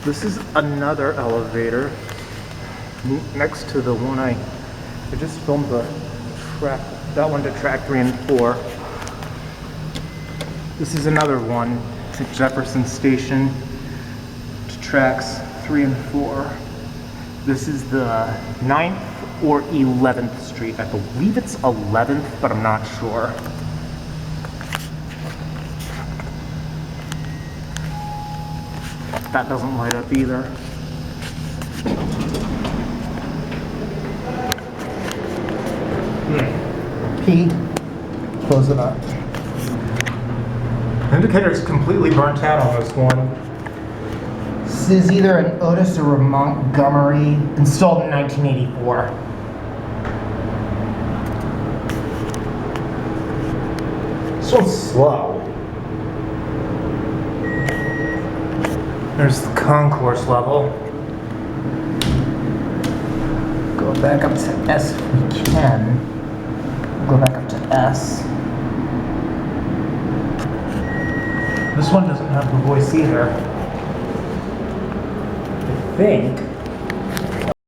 This is another elevator next to the one I just filmed the track, that one to track 3 and 4. This is another one to Jefferson Station to tracks 3 and 4. This is the 9th or 11th Street. I believe it's 11th, but I'm not sure. That doesn't light up either. P. Close it up. The indicator is completely burnt out on this one. This is either an Otis or a Montgomery, installed in 1984. This one's slow. There's the concourse level. Go back up to S if we can. Go back up to S. This one doesn't have the voice either. I think